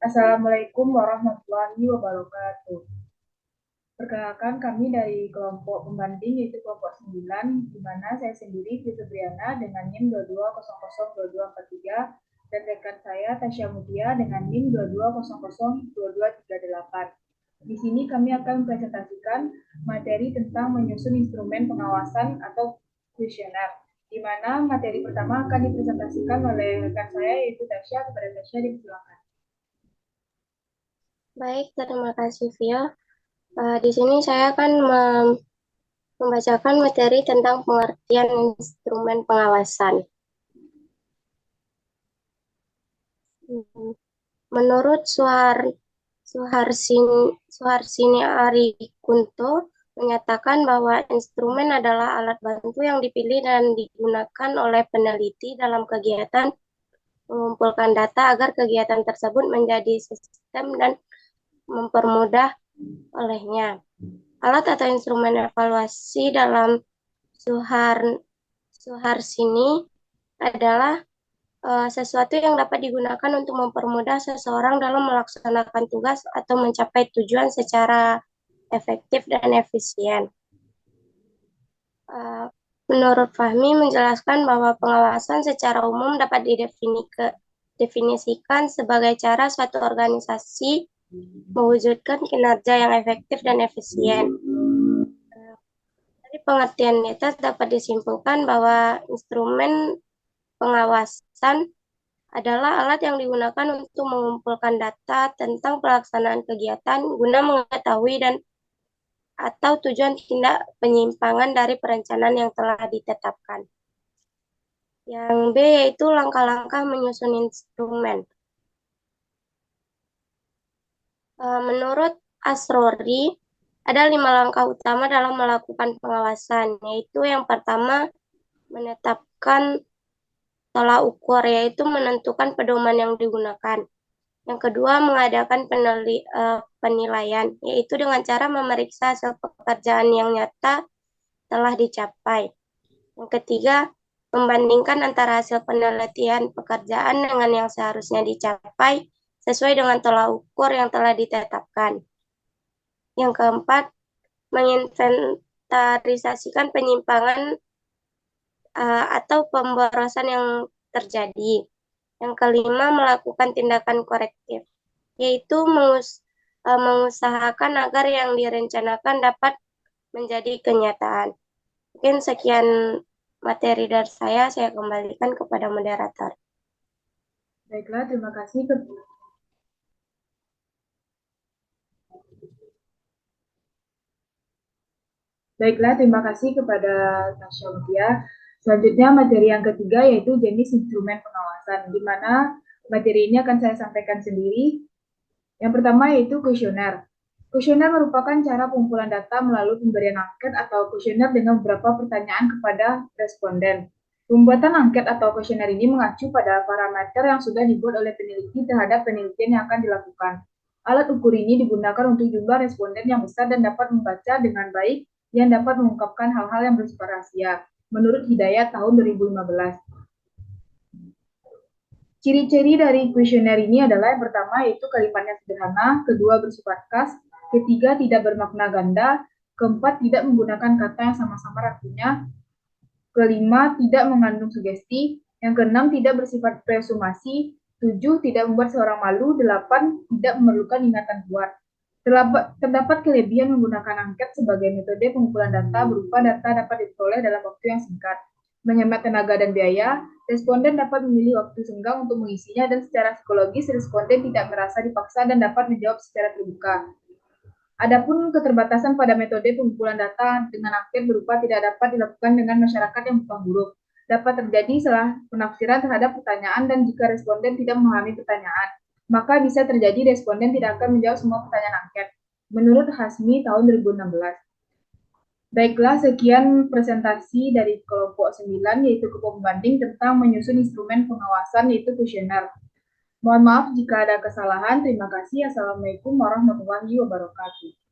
Assalamualaikum warahmatullahi wabarakatuh. Perkenalkan kami dari kelompok pembanding yaitu kelompok 9, di mana saya sendiri Fitriana dengan NIM 22002243 dan rekan saya Tasya Mutia dengan NIM 22002238. Di sini kami akan mempresentasikan materi tentang menyusun instrumen pengawasan atau kuesioner, di mana materi pertama akan dipresentasikan oleh rekan saya yaitu Tasya. Kepada Tasya dipersilakan. Baik, terima kasih Via. Di sini saya akan membacakan materi tentang pengertian instrumen pengawasan. Menurut Suharsini Arikunto menyatakan bahwa instrumen adalah alat bantu yang dipilih dan digunakan oleh peneliti dalam kegiatan mengumpulkan data agar kegiatan tersebut menjadi sistem dan mempermudah olehnya. Alat atau instrumen evaluasi dalam Suharsini adalah sesuatu yang dapat digunakan untuk mempermudah seseorang dalam melaksanakan tugas atau mencapai tujuan secara efektif dan efisien. Menurut Fahmi menjelaskan bahwa pengawasan secara umum dapat didefinisikan sebagai cara suatu organisasi mewujudkan kinerja yang efektif dan efisien. Dari pengertian di atas dapat disimpulkan bahwa instrumen pengawasan adalah alat yang digunakan untuk mengumpulkan data tentang pelaksanaan kegiatan guna mengetahui dan atau tujuan tindak penyimpangan dari perencanaan yang telah ditetapkan. Yang B yaitu langkah-langkah menyusun instrumen. Menurut Asrori, ada 5 langkah utama dalam melakukan pengawasan, yaitu yang pertama, menetapkan tolak ukur, yaitu menentukan pedoman yang digunakan. Yang kedua, mengadakan penilaian, yaitu dengan cara memeriksa hasil pekerjaan yang nyata telah dicapai. Yang ketiga, membandingkan antara hasil penelitian pekerjaan dengan yang seharusnya dicapai sesuai dengan tolak ukur yang telah ditetapkan. Yang keempat, menginventarisasikan penyimpangan atau pemborosan yang terjadi. Yang kelima, melakukan tindakan korektif, yaitu mengusahakan agar yang direncanakan dapat menjadi kenyataan. Mungkin sekian materi dari saya kembalikan kepada moderator. Baiklah, terima kasih. Terima kasih kepada Tasya Mutia. Selanjutnya materi yang ketiga yaitu jenis instrumen pengawasan, di mana materi ini akan saya sampaikan sendiri. Yang pertama yaitu kuesioner. Kuesioner merupakan cara pengumpulan data melalui pemberian angket atau kuesioner dengan beberapa pertanyaan kepada responden. Pembuatan angket atau kuesioner ini mengacu pada parameter yang sudah dibuat oleh peneliti terhadap penelitian yang akan dilakukan. Alat ukur ini digunakan untuk jumlah responden yang besar dan dapat membaca dengan baik yang dapat mengungkapkan hal-hal yang bersifat rahasia, menurut Hidayat tahun 2015. Ciri-ciri dari kuesioner ini adalah yang pertama yaitu kalimatnya sederhana, kedua bersifat khas, ketiga tidak bermakna ganda, keempat tidak menggunakan kata yang sama-sama artinya, kelima tidak mengandung sugesti, yang keenam tidak bersifat presumasi, tujuh tidak membuat seorang malu, delapan tidak memerlukan ingatan kuat. Terdapat kelebihan menggunakan angket sebagai metode pengumpulan data berupa data dapat diperoleh dalam waktu yang singkat. Menghemat tenaga dan biaya, responden dapat memilih waktu senggang untuk mengisinya dan secara psikologis responden tidak merasa dipaksa dan dapat menjawab secara terbuka. Adapun keterbatasan pada metode pengumpulan data dengan angket berupa tidak dapat dilakukan dengan masyarakat yang buta huruf. Dapat terjadi salah penafsiran terhadap pertanyaan dan jika responden tidak memahami pertanyaan, maka bisa terjadi responden tidak akan menjawab semua pertanyaan angket. Menurut Hasmi tahun 2016. Baiklah, sekian presentasi dari kelompok 9 yaitu kelompok pembanding tentang menyusun instrumen pengawasan yaitu kuesioner. Mohon maaf jika ada kesalahan. Terima kasih. Assalamualaikum warahmatullahi wabarakatuh.